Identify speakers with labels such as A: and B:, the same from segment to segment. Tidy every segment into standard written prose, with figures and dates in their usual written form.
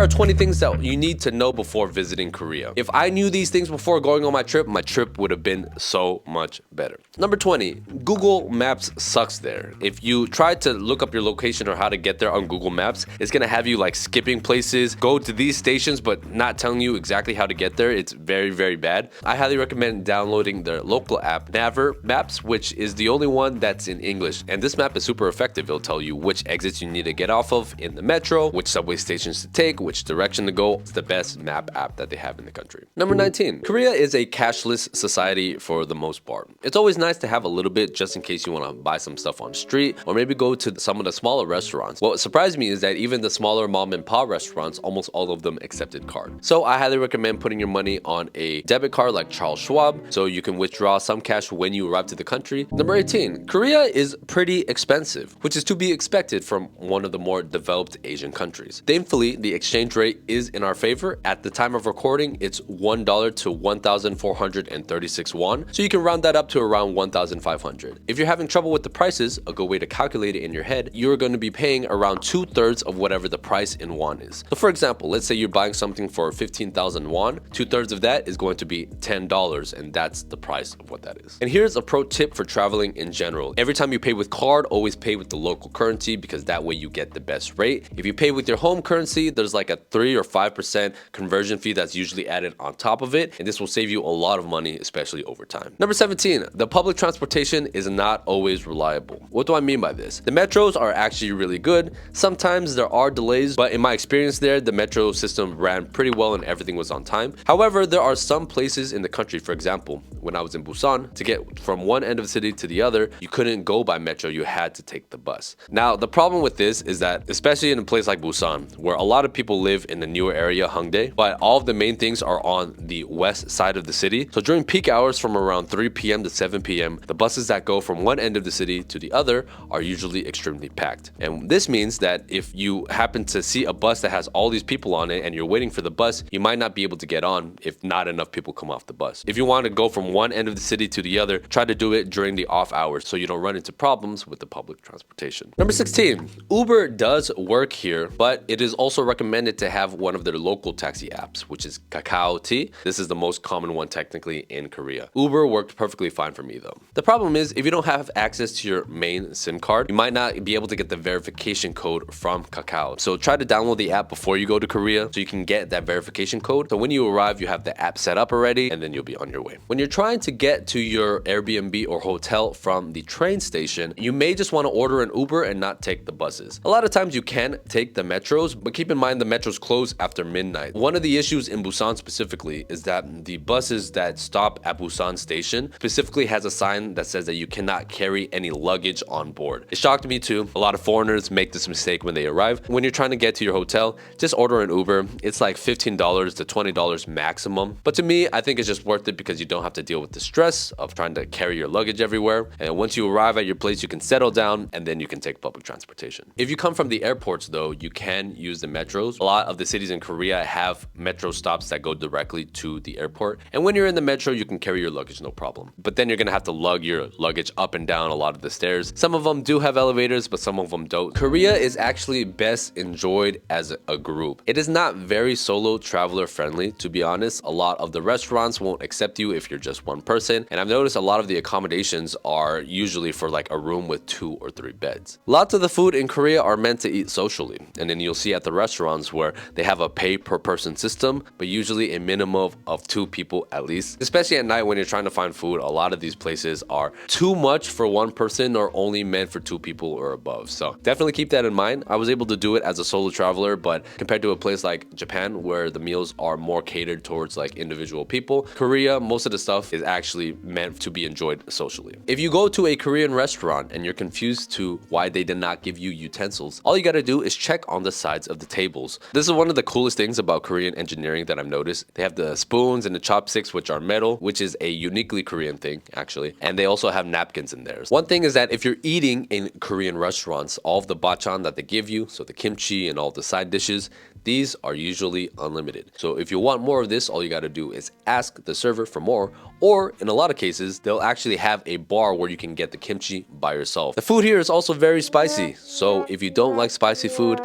A: are 20 things that you need to know before visiting Korea. If I knew these things before going on my trip would have been so much better. Number 20, Google Maps sucks there. If you try to look up your location or how to get there on Google Maps, it's gonna have you like skipping places, go to these stations, but not telling you exactly how to get there. It's very, very bad. I highly recommend downloading their local app, Naver Maps, which is the only one that's in English. And this map is super effective. It'll tell you which exits you need to get off of in the metro, which subway stations to take, which direction to go. It's the best map app that they have in the country. Number 19, Korea is a cashless society for the most part. It's always nice to have a little bit just in case you want to buy some stuff on the street or maybe go to some of the smaller restaurants. What surprised me is that even the smaller mom and pop restaurants, almost all of them accepted card. So I highly recommend putting your money on a debit card like Charles Schwab so you can withdraw some cash when you arrive to the country. Number 18, Korea is pretty expensive, which is to be expected from one of the more developed Asian countries. Thankfully, the exchange rate is in our favor. At the time of recording, it's $1 to 1,436 won, so you can round that up to around 1,500. If you're having trouble with the prices, a good way to calculate it in your head, you're going to be paying around 2/3 of whatever the price in won is. So for example, let's say you're buying something for 15,000 won, 2/3 of that is going to be $10, and that's the price of what that is. And here's a pro tip for traveling in general. Every time you pay with card, always pay with the local currency because that way you get the best rate. If you pay with your home currency, there's like a 3 or 5% conversion fee that's usually added on top of it, and this will save you a lot of money, especially over time. Number 17, the public transportation is not always reliable. What do I mean by this? The metros are actually really good. Sometimes there are delays, but in my experience there, the metro system ran pretty well and everything was on time. However, there are some places in the country, for example, when I was in Busan, to get from one end of the city to the other, you couldn't go by metro, you had to take the bus. Now, the problem with this is that, especially in a place like Busan, where a lot of people live in the newer area, Hongdae, but all of the main things are on the west side of the city. So during peak hours from around 3 p.m. to 7 p.m., the buses that go from one end of the city to the other are usually extremely packed. And this means that if you happen to see a bus that has all these people on it and you're waiting for the bus, you might not be able to get on if not enough people come off the bus. If you want to go from one end of the city to the other, try to do it during the off hours so you don't run into problems with the public transportation. Number 16, Uber does work here, but it is also recommended to have one of their local taxi apps, which is Kakao T. This is the most common one technically in Korea. Uber worked perfectly fine for me though. The problem is if you don't have access to your main SIM card, you might not be able to get the verification code from Kakao. So try to download the app before you go to Korea so you can get that verification code. So when you arrive, you have the app set up already and then you'll be on your way. When you're trying to get to your Airbnb or hotel from the train station, you may just want to order an Uber and not take the buses. A lot of times you can take the metros, but keep in mind the metros close after midnight. One of the issues in Busan specifically is that the buses that stop at Busan station specifically has a sign that says that you cannot carry any luggage on board. It shocked me too. A lot of foreigners make this mistake when they arrive. When you're trying to get to your hotel, just order an Uber. It's like $15 to $20 maximum. But to me, I think it's just worth it because you don't have to deal with the stress of trying to carry your luggage everywhere. And once you arrive at your place, you can settle down and then you can take public transportation. If you come from the airports though, you can use the metros. A lot of the cities in Korea have metro stops that go directly to the airport. And when you're in the metro, you can carry your luggage no problem. But then you're gonna have to lug your luggage up and down a lot of the stairs. Some of them do have elevators, but some of them don't. Korea is actually best enjoyed as a group. It is not very solo traveler friendly, to be honest. A lot of the restaurants won't accept you if you're just one person. And I've noticed a lot of the accommodations are usually for like a room with 2 or 3 beds. Lots of the food in Korea are meant to eat socially. And then you'll see at the restaurants where they have a pay per person system, but usually a minimum of 2 people at least. Especially at night when you're trying to find food, a lot of these places are too much for one person or only meant for 2 people or above. So definitely keep that in mind. I was able to do it as a solo traveler, but compared to a place like Japan where the meals are more catered towards like individual people, Korea, most of the stuff is actually meant to be enjoyed socially. If you go to a Korean restaurant and you're confused to why they did not give you utensils, all you gotta do is check on the sides of the tables. This is one of the coolest things about Korean engineering that I've noticed. They have the spoons and the chopsticks, which are metal, which is a uniquely Korean thing actually. And they also have napkins in theirs. One thing is that if you're eating in Korean restaurants, all of the bachan that they give you, so the kimchi and all the side dishes, these are usually unlimited. So if you want more of this, all you gotta do is ask the server for more, or in a lot of cases, they'll actually have a bar where you can get the kimchi by yourself. The food here is also very spicy, so if you don't like spicy food,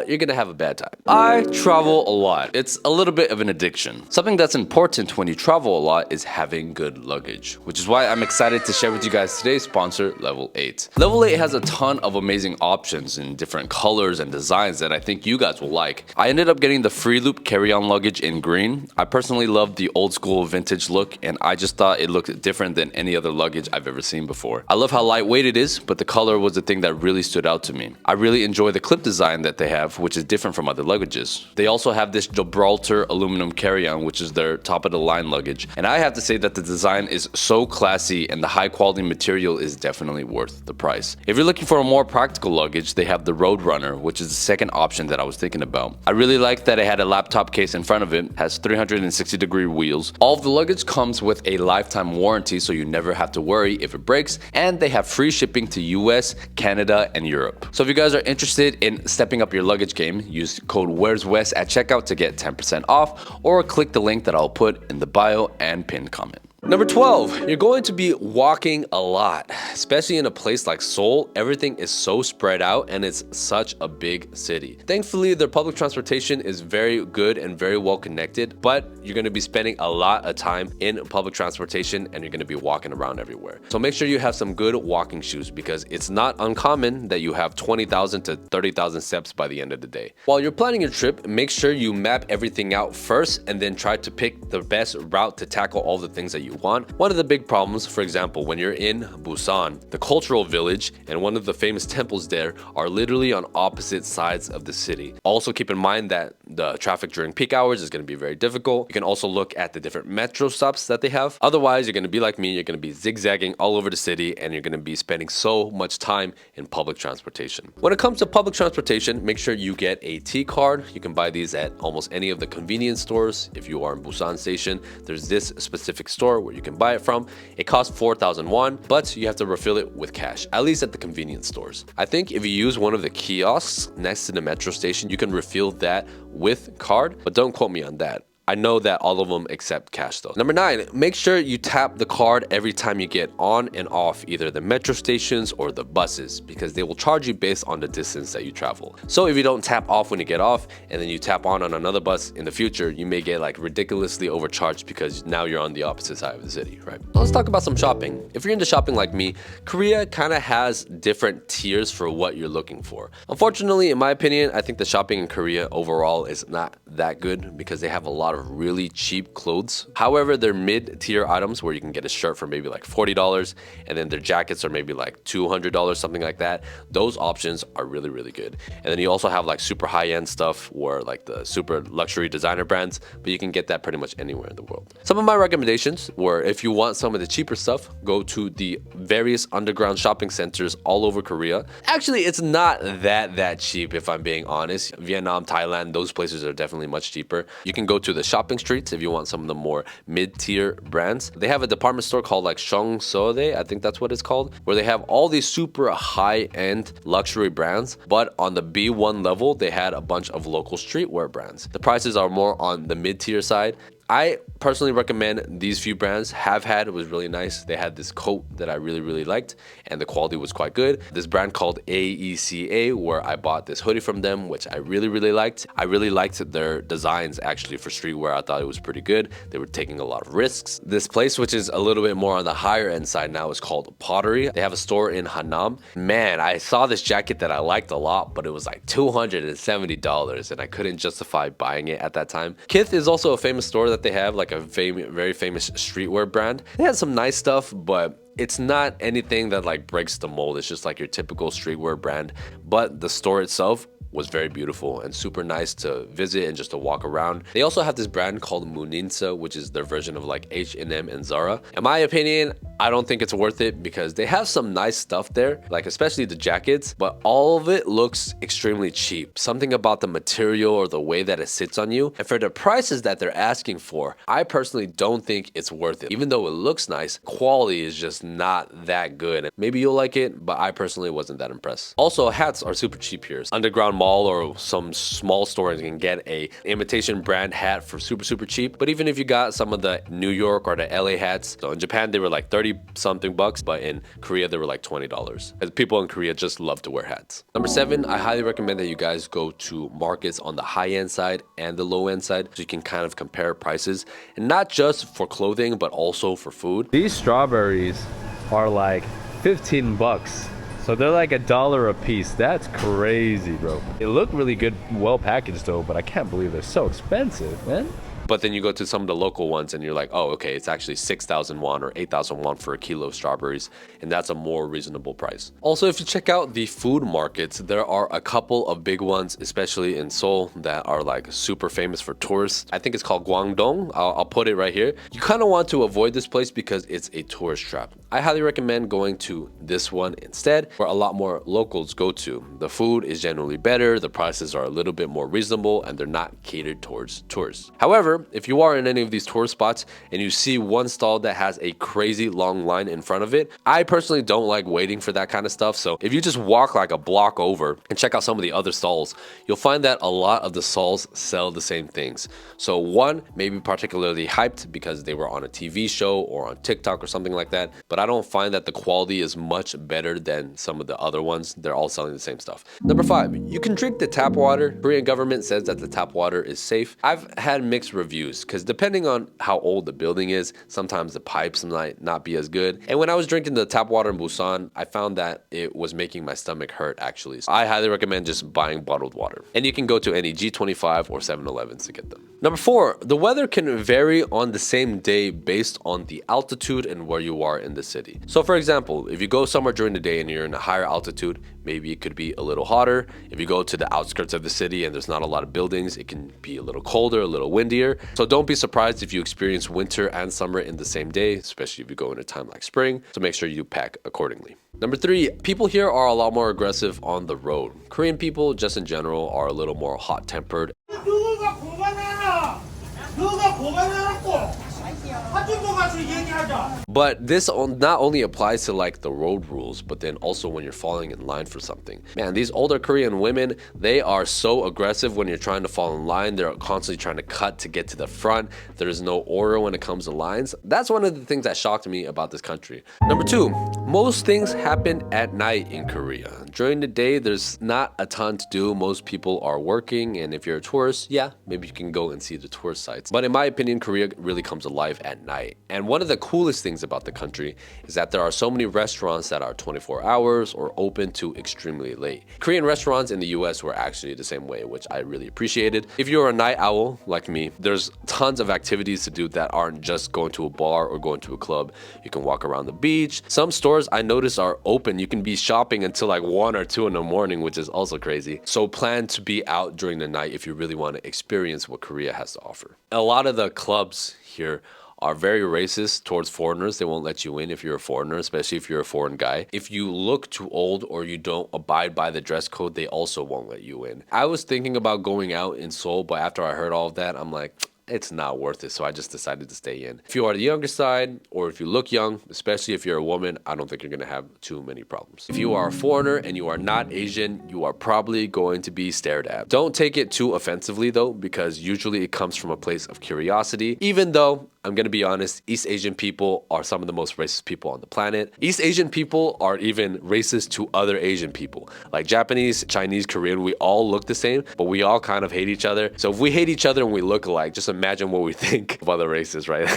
A: you're gonna have a bad time.
B: I travel a lot. It's a little bit of an addiction. Something that's important when you travel a lot is having good luggage, which is why I'm excited to share with you guys today's sponsor, Level 8. Level 8 has a ton of amazing options in different colors and designs that I think you guys will like. I ended up getting the free loop carry-on luggage in green. I personally love the old school vintage look, and I just thought it looked different than any other luggage I've ever seen before. I love how lightweight it is, but the color was the thing that really stood out to me. I really enjoy the clip design that they have, which is different from other luggages. They also have this Gibraltar aluminum carry-on, which is their top of the line luggage. And I have to say that the design is so classy and the high quality material is definitely worth the price. If you're looking for a more practical luggage, they have the Roadrunner, which is the second option that I was thinking about. I really like that it had a laptop case in front of it, has 360-degree wheels. All of the luggage comes with a lifetime warranty, so you never have to worry if it breaks, and they have free shipping to US, Canada, and Europe. So if you guys are interested in stepping up your luggage game, use code whereswes at checkout to get 10% off, or click the link that I'll put in the bio and pinned comment.
A: Number 12, you're going to be walking a lot, especially in a place like Seoul. Everything is so spread out and it's such a big city. Thankfully, their public transportation is very good and very well connected, but you're going to be spending a lot of time in public transportation and you're going to be walking around everywhere. So make sure you have some good walking shoes because it's not uncommon that you have 20,000 to 30,000 steps by the end of the day. While you're planning your trip, make sure you map everything out first and then try to pick the best route to tackle all the things that you want. One of the big problems, for example, when you're in Busan, the cultural village and one of the famous temples there are literally on opposite sides of the city. Also keep in mind that the traffic during peak hours is going to be very difficult. You can also look at the different metro stops that they have. Otherwise, you're going to be like me, you're going to be zigzagging all over the city and you're going to be spending so much time in public transportation. When it comes to public transportation, make sure you get a T card. You can buy these at almost any of the convenience stores. If you are in Busan Station, there's this specific store where you can buy it from. It costs 4,000 won, but you have to refill it with cash, at least at the convenience stores. I think if you use one of the kiosks next to the metro station, you can refill that with card, but don't quote me on that. I know that all of them accept cash though. Number 9, make sure you tap the card every time you get on and off either the metro stations or the buses because they will charge you based on the distance that you travel. So if you don't tap off when you get off and then you tap on another bus in the future, you may get like ridiculously overcharged because now you're on the opposite side of the city, right? So let's talk about some shopping. If you're into shopping like me, Korea kind of has different tiers for what you're looking for. Unfortunately, in my opinion, I think the shopping in Korea overall is not that good because they have a lot of really cheap clothes. However, they're mid-tier items where you can get a shirt for maybe like $40 and then their jackets are maybe like $200, something like that. Those options are really, really good. And then you also have like super high-end stuff or like the super luxury designer brands, but you can get that pretty much anywhere in the world. Some of my recommendations were if you want some of the cheaper stuff, go to the various underground shopping centers all over Korea. Actually, it's not that cheap if I'm being honest. Vietnam, Thailand, those places are definitely much cheaper. You can go to the shopping streets if you want some of the more mid-tier brands. They have a department store called like Seongseode, I think that's what it's called, where they have all these super high-end luxury brands, but on the B1 level, they had a bunch of local streetwear brands. The prices are more on the mid-tier side. I personally recommend these few brands. Have Had was really nice. They had this coat that I really liked and the quality was quite good. This brand called AECA where I bought this hoodie from them, which I really liked. I really liked their designs actually for streetwear. I thought it was pretty good. They were taking a lot of risks. This place, which is a little bit more on the higher end side now, is called Pottery. They have a store in Hanam. Man, I saw this jacket that I liked a lot, but it was like $270 and I couldn't justify buying it at that time. Kith is also a famous store that they have, like a very famous streetwear brand. They had some nice stuff, but it's not anything that like breaks the mold. It's just like your typical streetwear brand, but the store itself was very beautiful and super nice to visit and just to walk around. They also have this brand called Muninsa, which is their version of like H&M and Zara. In my opinion, I don't think it's worth it because they have some nice stuff there, like especially the jackets, but all of it looks extremely cheap. Something about the material or the way that it sits on you. And for the prices that they're asking for, I personally don't think it's worth it. Even though it looks nice, quality is just not that good. Maybe you'll like it, but I personally wasn't that impressed. Also, hats are super cheap here. Underground mall or some small stores can get a imitation brand hat for super cheap. But even if you got some of the New York or the LA hats, so in Japan they were like 30 30 something bucks, but in Korea they were like $20. And people in Korea just love to wear hats. Number 7, I highly recommend that you guys go to markets on the high end side and the low end side so you can kind of compare prices, and not just for clothing but also for food.
C: These strawberries are like 15 bucks. So they're like $1 a piece. That's crazy, bro. They look really good, well packaged though, but I can't believe they're so expensive, man.
A: But then you go to some of the local ones and you're like, oh, okay, it's actually 6,000 won or 8,000 won for a kilo of strawberries. And that's a more reasonable price. Also, if you check out the food markets, there are a couple of big ones, especially in Seoul, that are like super famous for tourists. I think it's called Gwangdong. I'll put it right here. You kind of want to avoid this place because it's a tourist trap. I highly recommend going to this one instead, where a lot more locals go to. The food is generally better, the prices are a little bit more reasonable, and they're not catered towards tourists. However, if you are in any of these tourist spots and you see one stall that has a crazy long line in front of it, I personally don't like waiting for that kind of stuff. So if you just walk like a block over and check out some of the other stalls, you'll find that a lot of the stalls sell the same things. So one may be particularly hyped because they were on a TV show or on TikTok or something like that, but I don't find that the quality is much better than some of the other ones. They're all selling the same stuff. Number 5, you can drink the tap water. Korean government says that the tap water is safe. I've had mixed reviews because depending on how old the building is, sometimes the pipes might not be as good. And when I was drinking the tap water in Busan, I found that it was making my stomach hurt actually. So I highly recommend just buying bottled water. And you can go to any G25 or 7-Elevens to get them. Number 4, the weather can vary on the same day based on the altitude and where you are in the city. So for example, if you go somewhere during the day and you're in a higher altitude, maybe it could be a little hotter. If you go to the outskirts of the city and there's not a lot of buildings, it can be a little colder, a little windier. So don't be surprised if you experience winter and summer in the same day, especially if you go in a time like spring. So make sure you pack accordingly. Number 3, people here are a lot more aggressive on the road. Korean people, just in general, are a little more hot-tempered. But this not only applies to like the road rules, but then also when you're falling in line for something. Man, these older Korean women, they are so aggressive when you're trying to fall in line. They're constantly trying to cut to get to the front. There's no order when it comes to lines. That's one of the things that shocked me about this country. Number 2, most things happen at night in Korea. During the day, there's not a ton to do. Most people are working, and if you're a tourist, yeah, maybe you can go and see the tourist sites. But in my opinion, Korea really comes alive at night. And one of the coolest things about the country is that there are so many restaurants that are 24 hours or open to extremely late. Korean restaurants in the US were actually the same way, which I really appreciated. If you're a night owl like me, there's tons of activities to do that aren't just going to a bar or going to a club. You can walk around the beach. Some stores I noticed are open. You can be shopping until like 1 or 2 in the morning, which is also crazy. So plan to be out during the night if you really want to experience what Korea has to offer. A lot of the clubs here are very racist towards foreigners. They won't let you in if you're a foreigner, especially if you're a foreign guy. If you look too old or you don't abide by the dress code, they also won't let you in. I was thinking about going out in Seoul, but after I heard all of that, I'm like, it's not worth it. So I just decided to stay in. If you are the younger side, or if you look young, especially if you're a woman, I don't think you're gonna have too many problems. If you are a foreigner and you are not Asian, you are probably going to be stared at. Don't take it too offensively though, because usually it comes from a place of curiosity, even though I'm gonna be honest, East Asian people are some of the most racist people on the planet. East Asian people are even racist to other Asian people. Like Japanese, Chinese, Korean, we all look the same, but we all kind of hate each other. So if we hate each other and we look alike, just imagine what we think of other races, right?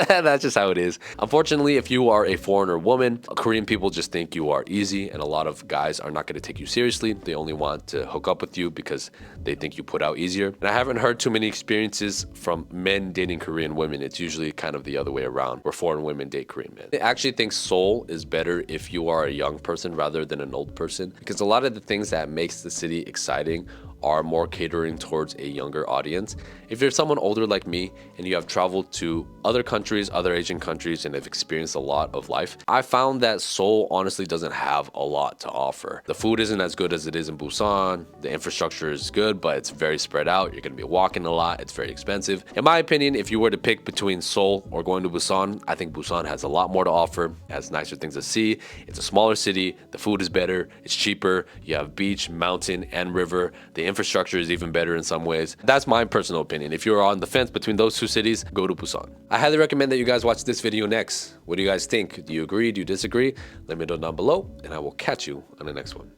A: That's just how it is. Unfortunately, if you are a foreigner woman, Korean people just think you are easy, and a lot of guys are not gonna take you seriously. They only want to hook up with you because they think you put out easier. And I haven't heard too many experiences from men dating Korean women. It's usually kind of the other way around, where foreign women date Korean men. I actually think Seoul is better if you are a young person rather than an old person, because a lot of the things that makes the city exciting are more catering towards a younger audience. If you're someone older like me and you have traveled to other countries, other Asian countries, and have experienced a lot of life, I found that Seoul honestly doesn't have a lot to offer. The food isn't as good as it is in Busan. The infrastructure is good, but it's very spread out. You're gonna be walking a lot. It's very expensive. In my opinion, if you were to pick between Seoul or going to Busan, I think Busan has a lot more to offer, has nicer things to see. It's a smaller city. The food is better. It's cheaper. You have beach, mountain, and river. The infrastructure is even better in some ways. That's my personal opinion. If you're on the fence between those two cities, go to Busan. I highly recommend that you guys watch this video next. What do you guys think? Do you agree? Do you disagree? Let me know down below, and I will catch you on the next one.